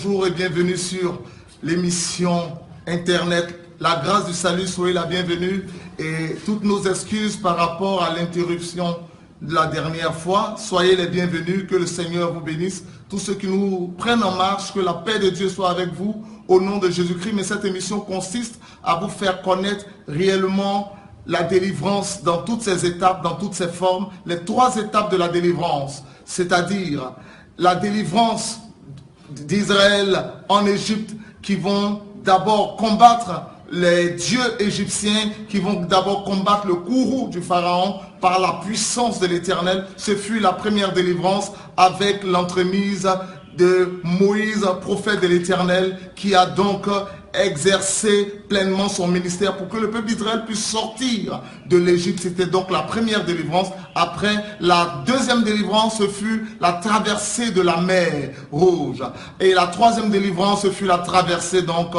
bonjour et bienvenue sur l'émission Internet La Grâce du Salut. Soyez la bienvenue et toutes nos excuses par rapport à l'interruption de la dernière fois. Soyez les bienvenus, que le Seigneur vous bénisse. Tous ceux qui nous prennent en marche, que la paix de Dieu soit avec vous au nom de Jésus-Christ. Mais cette émission consiste à vous faire connaître réellement la délivrance dans toutes ses étapes, dans toutes ses formes, les 3 étapes de la délivrance, c'est-à-dire la délivrance d'Israël en Égypte, qui vont d'abord combattre les dieux égyptiens, qui vont d'abord combattre le courroux du pharaon par la puissance de l'Éternel. Ce fut la première délivrance avec l'entremise de Moïse, prophète de l'Éternel, qui a donc exercé pleinement son ministère pour que le peuple d'Israël puisse sortir de l'Égypte. C'était donc la première délivrance. Après, la deuxième délivrance, ce fut la traversée de la mer Rouge. Et la troisième délivrance, ce fut la traversée donc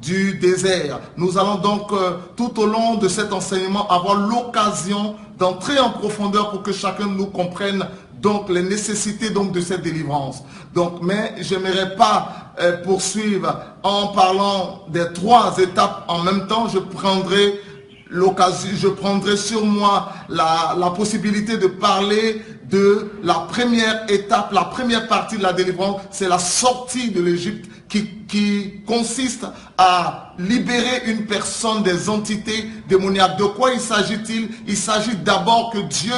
du désert. Nous allons donc tout au long de cet enseignement avoir l'occasion d'entrer en profondeur pour que chacun de nous comprenne donc les nécessités donc de cette délivrance. Donc, mais j'aimerais pas poursuivre en parlant des 3 étapes en même temps. Je prendrai l'occasion, je prendrai sur moi la possibilité de parler de la première étape, la première partie de la délivrance, c'est la sortie de l'Égypte qui consiste à libérer une personne des entités démoniaques. De quoi il s'agit-il? Il s'agit d'abord que Dieu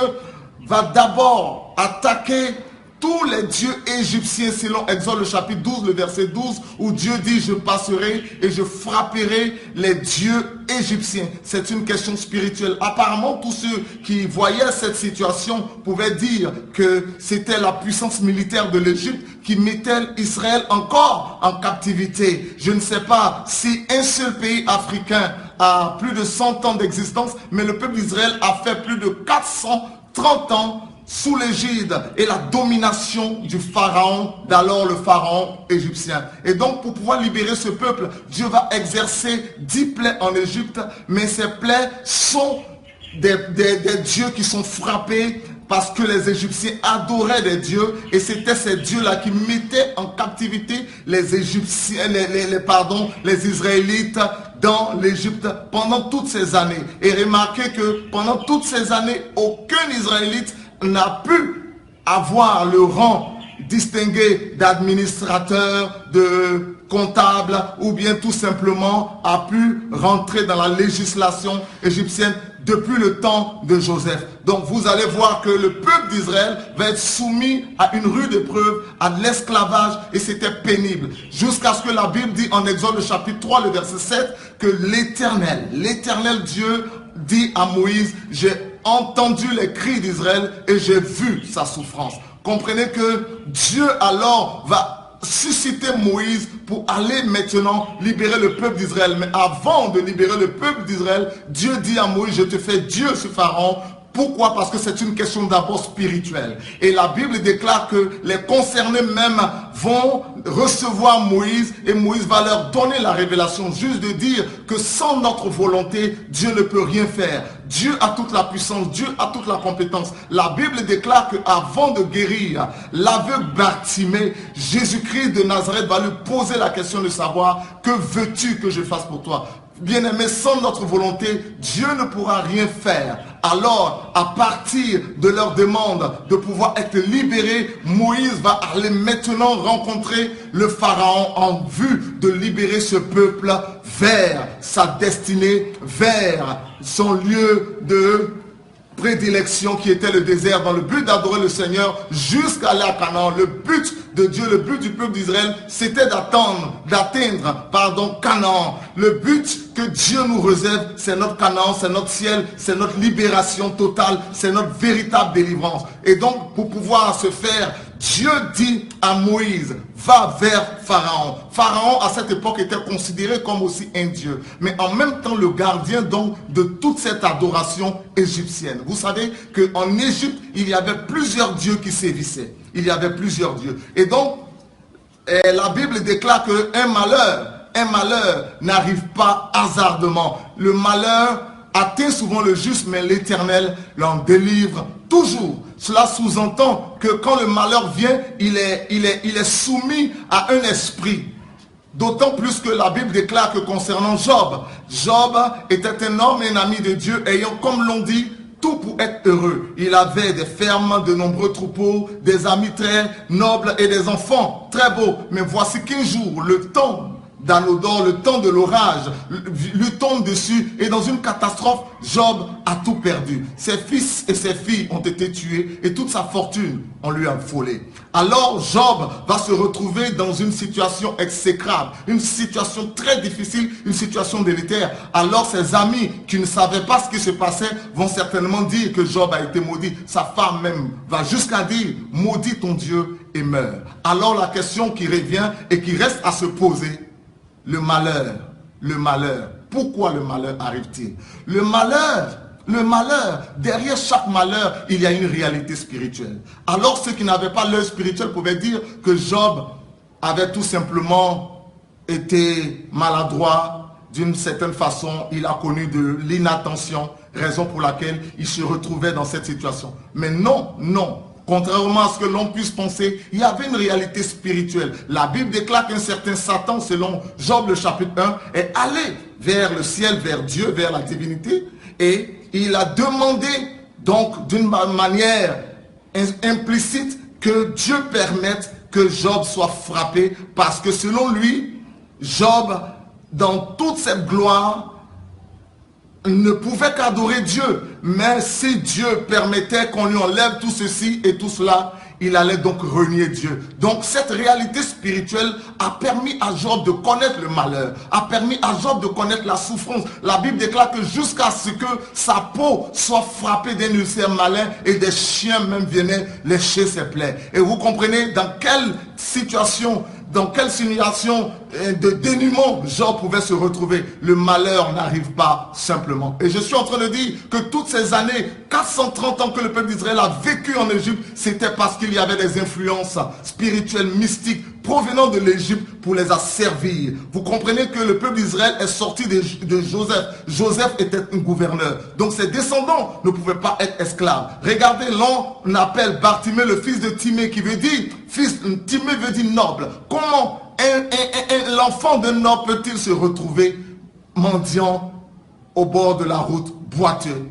va d'abord attaquer tous les dieux égyptiens, selon Exode le chapitre 12, le verset 12, où Dieu dit: je passerai et je frapperai les dieux égyptiens. C'est une question spirituelle. Apparemment, tous ceux qui voyaient cette situation pouvaient dire que c'était la puissance militaire de l'Égypte qui mettait Israël encore en captivité. Je ne sais pas si un seul pays africain a plus de 100 ans d'existence, mais le peuple d'Israël a fait plus de 430 ans sous l'égide et la domination du pharaon, d'alors le pharaon égyptien. Et donc, pour pouvoir libérer ce peuple, Dieu va exercer 10 plaies en Égypte, mais ces plaies sont des dieux qui sont frappés parce que les Égyptiens adoraient des dieux, et c'était ces dieux-là qui mettaient en captivité les Égyptiens, les Israélites dans l'Égypte pendant toutes ces années. Et remarquez que pendant toutes ces années, aucun Israélite n'a pu avoir le rang distingué d'administrateur, de comptable, ou bien tout simplement a pu rentrer dans la législation égyptienne depuis le temps de Joseph. Donc vous allez voir que le peuple d'Israël va être soumis à une rude épreuve, à l'esclavage, et c'était pénible. Jusqu'à ce que la Bible dit en Exode le chapitre 3, le verset 7, que l'Éternel Dieu dit à Moïse: j'ai entendu les cris d'Israël et j'ai vu sa souffrance. Comprenez que Dieu alors va susciter Moïse pour aller maintenant libérer le peuple d'Israël. Mais avant de libérer le peuple d'Israël, Dieu dit à Moïse: je te fais Dieu sur Pharaon. Pourquoi? Parce que c'est une question d'abord spirituelle. Et la Bible déclare que les concernés même vont recevoir Moïse, et Moïse va leur donner la révélation, juste de dire que sans notre volonté, Dieu ne peut rien faire. Dieu a toute la puissance, Dieu a toute la compétence. La Bible déclare qu'avant de guérir l'aveugle Bartimée, Jésus-Christ de Nazareth va lui poser la question de savoir: que veux-tu que je fasse pour toi? Bien-aimés, sans notre volonté, Dieu ne pourra rien faire. Alors, à partir de leur demande de pouvoir être libérés, Moïse va aller maintenant rencontrer le pharaon en vue de libérer ce peuple vers sa destinée, vers son lieu de prédilection qui était le désert, dans le but d'adorer le Seigneur jusqu'à aller à Canaan. Le but de Dieu, le but du peuple d'Israël, c'était d'atteindre Canaan. Le but que Dieu nous réserve, c'est notre Canaan, c'est notre ciel, c'est notre libération totale, c'est notre véritable délivrance. Et donc, pour pouvoir se faire, Dieu dit à Moïse: va vers Pharaon. Pharaon, à cette époque, était considéré comme aussi un dieu, mais en même temps le gardien donc de toute cette adoration égyptienne. Vous savez qu'en Égypte, il y avait plusieurs dieux qui sévissaient. Il y avait plusieurs dieux. Et donc, la Bible déclare qu'un malheur n'arrive pas hasardement. Le malheur atteint souvent le juste, mais l'Éternel l'en délivre toujours. Cela sous-entend que quand le malheur vient, il est soumis à un esprit. D'autant plus que la Bible déclare que concernant Job, Job était un homme et un ami de Dieu ayant, comme l'on dit, tout pour être heureux. Il avait des fermes, de nombreux troupeaux, des amis très nobles et des enfants très beaux. Mais voici qu'un jour, le temps d'Anodor, le temps de l'orage, lui tombe dessus et dans une catastrophe, Job a tout perdu. Ses fils et ses filles ont été tués et toute sa fortune, on lui a volé. Alors Job va se retrouver dans une situation exécrable, une situation très difficile, une situation délétère. Alors ses amis qui ne savaient pas ce qui se passait vont certainement dire que Job a été maudit. Sa femme même va jusqu'à dire « maudit ton Dieu et meurt ». Alors la question qui revient et qui reste à se poser, le malheur. Pourquoi le malheur arrive-t-il? Le malheur, derrière chaque malheur, il y a une réalité spirituelle. Alors ceux qui n'avaient pas l'œil spirituel pouvaient dire que Job avait tout simplement été maladroit. D'une certaine façon, il a connu de l'inattention, raison pour laquelle il se retrouvait dans cette situation. Mais non. Contrairement à ce que l'on puisse penser, il y avait une réalité spirituelle. La Bible déclare qu'un certain Satan, selon Job le chapitre 1, est allé vers le ciel, vers Dieu, vers la divinité. Et il a demandé, donc d'une manière implicite, que Dieu permette que Job soit frappé. Parce que selon lui, Job, dans toute cette gloire, ne pouvait qu'adorer Dieu. Mais si Dieu permettait qu'on lui enlève tout ceci et tout cela, il allait donc renier Dieu. Donc cette réalité spirituelle a permis à Job de connaître le malheur, a permis à Job de connaître la souffrance. La Bible déclare que jusqu'à ce que sa peau soit frappée d'un ulcère malin et des chiens même venaient lécher ses plaies. Et vous comprenez dans quelle situation de dénuement Job pouvait se retrouver. Le malheur n'arrive pas simplement. Et je suis en train de dire que toutes ces années, 430 ans que le peuple d'Israël a vécu en Égypte, c'était parce qu'il y avait des influences spirituelles, mystiques, provenant de l'Égypte pour les asservir. Vous comprenez que le peuple d'Israël est sorti de Joseph. Joseph était un gouverneur. Donc ses descendants ne pouvaient pas être esclaves. Regardez, l'on appelle Bartimée le fils de Timée, qui veut dire, Timée veut dire noble. Comment l'enfant d'un noble peut-il se retrouver mendiant au bord de la route, boiteux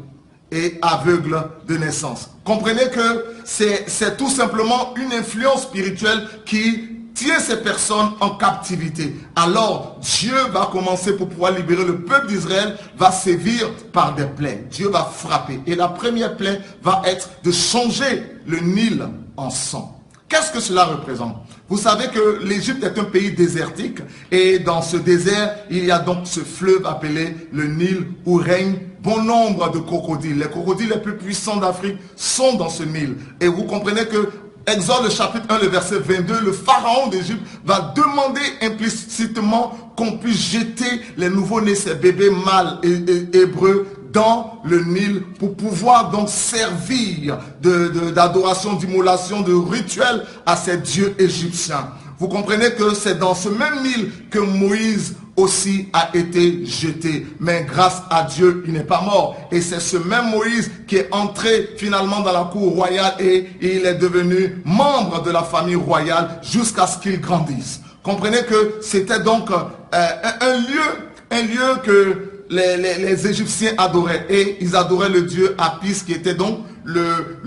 et aveugle de naissance? Comprenez que c'est tout simplement une influence spirituelle qui tient ces personnes en captivité. Alors Dieu va commencer, pour pouvoir libérer le peuple d'Israël, va sévir par des plaies. Dieu va frapper. Et la première plaie va être de changer le Nil en sang. Qu'est-ce que cela représente? Vous savez que l'Égypte est un pays désertique et dans ce désert, il y a donc ce fleuve appelé le Nil où règne bon nombre de crocodiles. Les crocodiles les plus puissants d'Afrique sont dans ce Nil. Et vous comprenez que Exode le chapitre 1, le verset 22, le pharaon d'Égypte va demander implicitement qu'on puisse jeter les nouveaux-nés, ces bébés mâles et hébreux, dans le Nil pour pouvoir donc servir d'adoration, d'immolation, de rituel à ces dieux égyptiens. Vous comprenez que c'est dans ce même Nil que Moïse aussi a été jeté. Mais grâce à Dieu, il n'est pas mort. Et c'est ce même Moïse qui est entré finalement dans la cour royale et il est devenu membre de la famille royale jusqu'à ce qu'il grandisse. Comprenez que c'était donc un lieu que les Égyptiens adoraient. Et ils adoraient le dieu Apis qui était donc le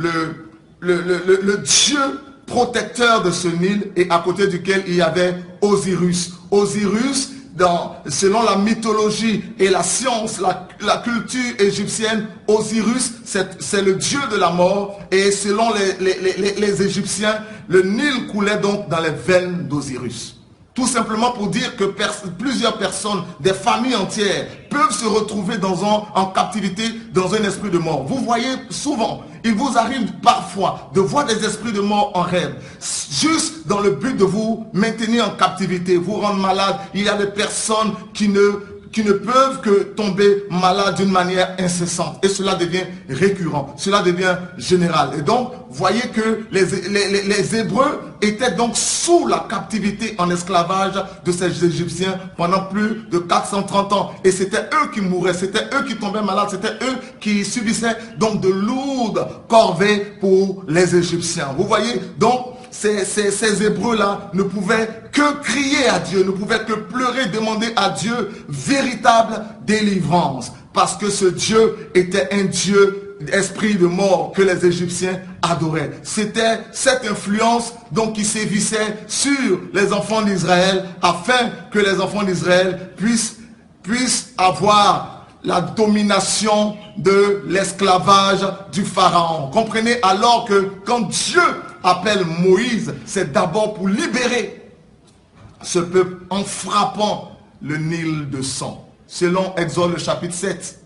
dieu protecteur de ce Nil et à côté duquel il y avait Osiris. Osiris, selon la mythologie et la science, la culture égyptienne, Osiris, c'est le dieu de la mort. Et selon les Égyptiens, le Nil coulait donc dans les veines d'Osiris. Tout simplement pour dire que plusieurs personnes, des familles entières, peuvent se retrouver en captivité dans un esprit de mort. Vous voyez souvent, il vous arrive parfois de voir des esprits de mort en rêve, juste dans le but de vous maintenir en captivité, vous rendre malade. Il y a des personnes qui qui ne peuvent que tomber malades d'une manière incessante. Et cela devient récurrent, cela devient général. Et donc, voyez que les Hébreux étaient donc sous la captivité en esclavage de ces Égyptiens pendant plus de 430 ans. Et c'était eux qui mouraient, c'était eux qui tombaient malades, c'était eux qui subissaient donc de lourdes corvées pour les Égyptiens. Vous voyez, donc, ces Hébreux-là ne pouvaient que crier à Dieu, ne pouvaient que pleurer, demander à Dieu véritable délivrance. Parce que ce Dieu était un Dieu esprit de mort que les Égyptiens adoraient. C'était cette influence donc qui sévissait sur les enfants d'Israël afin que les enfants d'Israël puissent avoir la domination de l'esclavage du Pharaon. Comprenez alors que quand Dieu appelle Moïse, c'est d'abord pour libérer ce peuple en frappant le Nil de sang. Selon Exode le chapitre 7,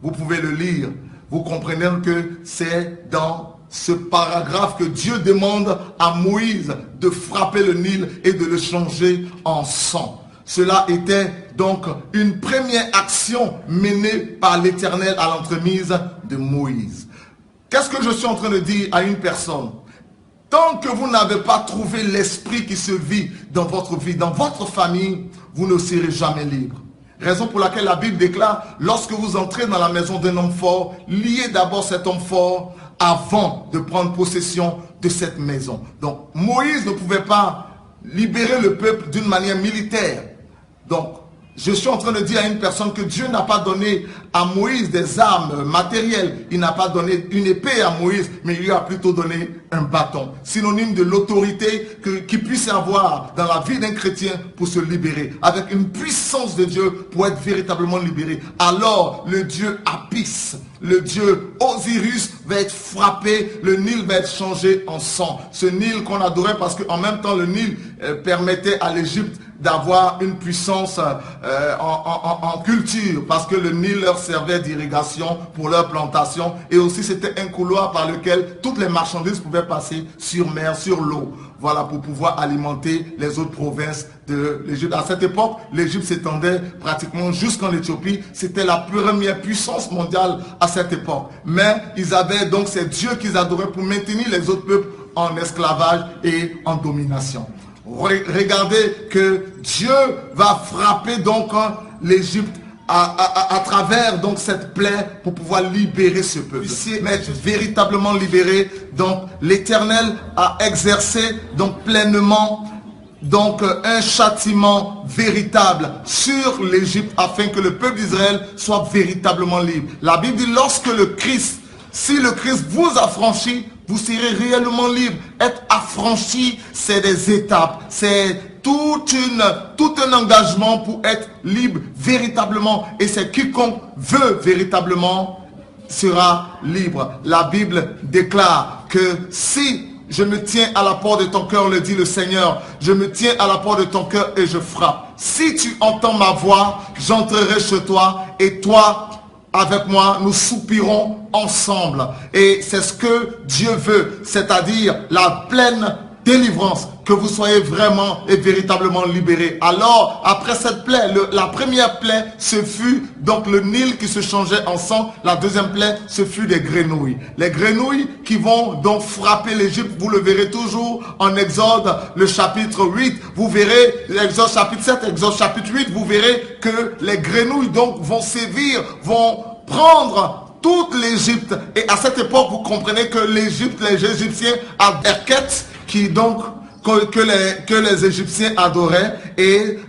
vous pouvez le lire, vous comprenez que c'est dans ce paragraphe que Dieu demande à Moïse de frapper le Nil et de le changer en sang. Cela était donc une première action menée par l'Éternel à l'entremise de Moïse. Qu'est-ce que je suis en train de dire à une personne? Tant que vous n'avez pas trouvé l'esprit qui se vit dans votre vie, dans votre famille, vous ne serez jamais libre. Raison pour laquelle la Bible déclare, lorsque vous entrez dans la maison d'un homme fort, liez d'abord cet homme fort avant de prendre possession de cette maison. Donc, Moïse ne pouvait pas libérer le peuple d'une manière militaire. Donc, je suis en train de dire à une personne que Dieu n'a pas donné à Moïse des armes matérielles. Il n'a pas donné une épée à Moïse, mais il lui a plutôt donné un bâton. Synonyme de l'autorité qu'il puisse avoir dans la vie d'un chrétien pour se libérer. Avec une puissance de Dieu pour être véritablement libéré. Alors, le Dieu Apis, le Dieu Osiris va être frappé. Le Nil va être changé en sang. Ce Nil qu'on adorait parce qu'en même temps, le Nil permettait à l'Égypte d'avoir une puissance en culture, parce que le Nil leur servait d'irrigation pour leur plantation, et aussi c'était un couloir par lequel toutes les marchandises pouvaient passer sur mer, sur l'eau, voilà, pour pouvoir alimenter les autres provinces de l'Égypte. À cette époque, l'Égypte s'étendait pratiquement jusqu'en Éthiopie. C'était la première puissance mondiale à cette époque. Mais ils avaient donc ces dieux qu'ils adoraient pour maintenir les autres peuples en esclavage et en domination. Regardez que Dieu va frapper donc l'Égypte à travers donc cette plaie pour pouvoir libérer ce peuple. Mais être véritablement libéré. Donc l'Éternel a exercé donc pleinement donc un châtiment véritable sur l'Égypte afin que le peuple d'Israël soit véritablement libre. La Bible dit lorsque le Christ, si le Christ vous affranchit, vous serez réellement libre. Être affranchi, c'est des étapes. C'est tout un engagement pour être libre véritablement. Et c'est quiconque veut véritablement sera libre. La Bible déclare que si je me tiens à la porte de ton cœur, le dit le Seigneur, je me tiens à la porte de ton cœur et je frappe. Si tu entends ma voix, j'entrerai chez toi et toi, avec moi, nous soupirons ensemble. Et c'est ce que Dieu veut, c'est-à-dire la pleine délivrance, que vous soyez vraiment et véritablement libérés. Alors, après cette plaie, la première plaie, ce fut donc le Nil qui se changeait en sang. La deuxième plaie, ce fut des grenouilles. Les grenouilles qui vont donc frapper l'Égypte, vous le verrez toujours en Exode, le chapitre 8. Vous verrez, Exode chapitre 7, Exode chapitre 8, vous verrez que les grenouilles donc vont sévir, vont prendre toute l'Égypte. Et à cette époque, vous comprenez que l'Égypte, les Égyptiens avaient Erket, qui donc que les Égyptiens adoraient, et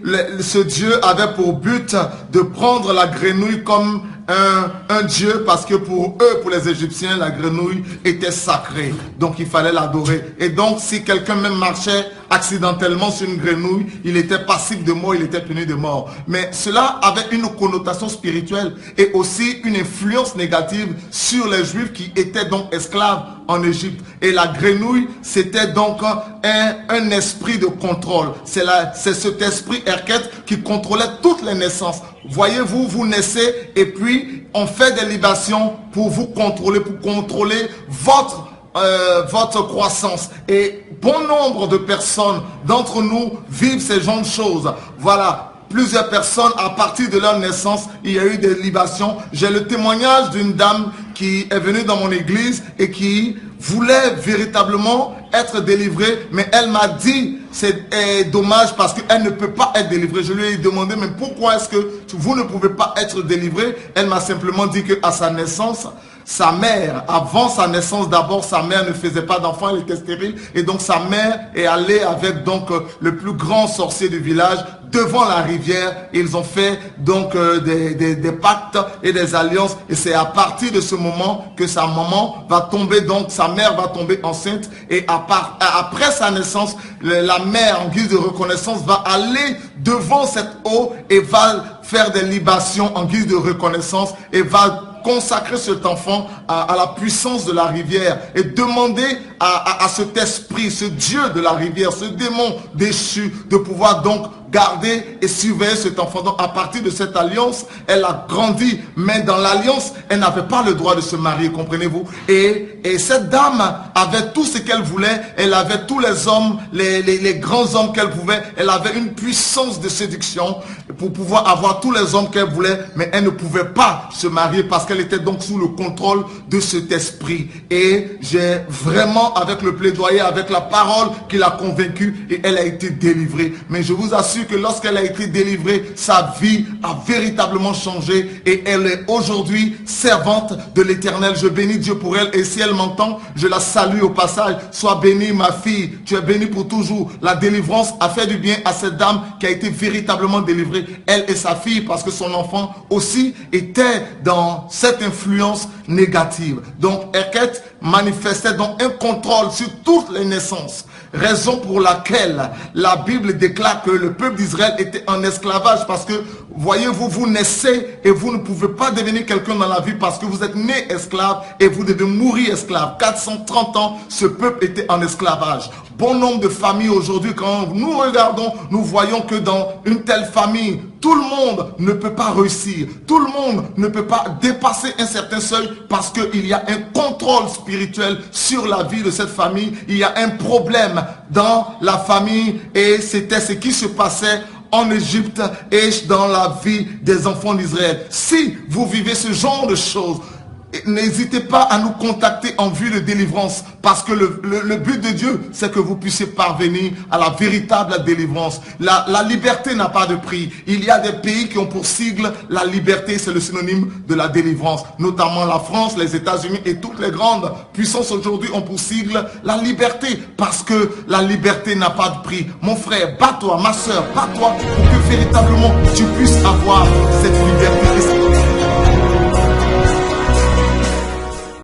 ce Dieu avait pour but de prendre la grenouille comme un dieu, parce que pour eux, pour les Égyptiens, la grenouille était sacrée, donc il fallait l'adorer. Et donc si quelqu'un même marchait accidentellement sur une grenouille, il était passible de mort, il était puni de mort. Mais cela avait une connotation spirituelle et aussi une influence négative sur les Juifs qui étaient donc esclaves en Égypte. Et la grenouille, c'était donc un esprit de contrôle. C'est cet esprit Erket qui contrôlait toutes les naissances. Voyez-vous, vous naissez et puis on fait des libations pour vous contrôler, pour contrôler votre croissance. Et bon nombre de personnes d'entre nous vivent ces genres de choses. Voilà. plusieurs personnes, à partir de leur naissance, il y a eu des libations. J'ai le témoignage d'une dame qui est venue dans mon église et qui voulait véritablement être délivrée, mais elle m'a dit, c'est dommage parce qu'elle ne peut pas être délivrée. Je lui ai demandé, mais pourquoi est-ce que vous ne pouvez pas être délivré? Elle m'a simplement dit qu'à sa naissance, sa mère, avant sa naissance, d'abord, sa mère ne faisait pas d'enfant, elle était stérile. Et donc, sa mère est allée avec donc le plus grand sorcier du village devant la rivière. Ils ont fait donc des pactes et des alliances. Et c'est à partir de ce moment que sa maman va tomber, donc sa mère va tomber enceinte. Et après sa naissance, la mère, en guise de reconnaissance, va aller devant cette eau et va faire des libations en guise de reconnaissance et va consacrer cet enfant à la puissance de la rivière et demander à cet esprit, ce Dieu de la rivière, ce démon déchu, de pouvoir donc garder et surveiller cet enfant. Donc à partir de cette alliance, elle a grandi, mais dans l'alliance, elle n'avait pas le droit de se marier, comprenez-vous? Et cette dame avait tout ce qu'elle voulait, elle avait tous les hommes, les grands hommes qu'elle pouvait, elle avait une puissance de séduction pour pouvoir avoir tous les hommes qu'elle voulait, mais elle ne pouvait pas se marier parce qu'elle était donc sous le contrôle de cet esprit. Et j'ai vraiment, avec le plaidoyer, avec la parole qui l'a convaincue, et elle a été délivrée. Mais je vous assure que lorsqu'elle a été délivrée, sa vie a véritablement changé et elle est aujourd'hui servante de l'Éternel. Je bénis Dieu pour elle et si elle m'entend, je la salue au passage. Sois bénie ma fille, tu es bénie pour toujours. La délivrance a fait du bien à cette dame qui a été véritablement délivrée, elle et sa fille, parce que son enfant aussi était dans cette influence négative. Donc Eket manifestait donc un contrôle sur toutes les naissances. Raison pour laquelle la Bible déclare que le peuple d'Israël était en esclavage, parce que voyez-vous, vous naissez et vous ne pouvez pas devenir quelqu'un dans la vie parce que vous êtes né esclave et vous devez mourir esclave. 430 ans, ce peuple était en esclavage. Bon nombre de familles aujourd'hui, quand nous regardons, nous voyons que dans une telle famille, tout le monde ne peut pas réussir. Tout le monde ne peut pas dépasser un certain seuil parce qu'il y a un contrôle spirituel sur la vie de cette famille. Il y a un problème dans la famille et c'était ce qui se passait en Égypte et dans la vie des enfants d'Israël. Si vous vivez ce genre de choses, n'hésitez pas à nous contacter en vue de délivrance parce que le but de Dieu, c'est que vous puissiez parvenir à la véritable délivrance. La liberté n'a pas de prix. Il y a des pays qui ont pour sigle la liberté, c'est le synonyme de la délivrance. Notamment la France, les États-Unis et toutes les grandes puissances aujourd'hui ont pour sigle la liberté parce que la liberté n'a pas de prix. Mon frère, bats-toi, ma soeur, bats-toi pour que véritablement tu puisses avoir cette liberté.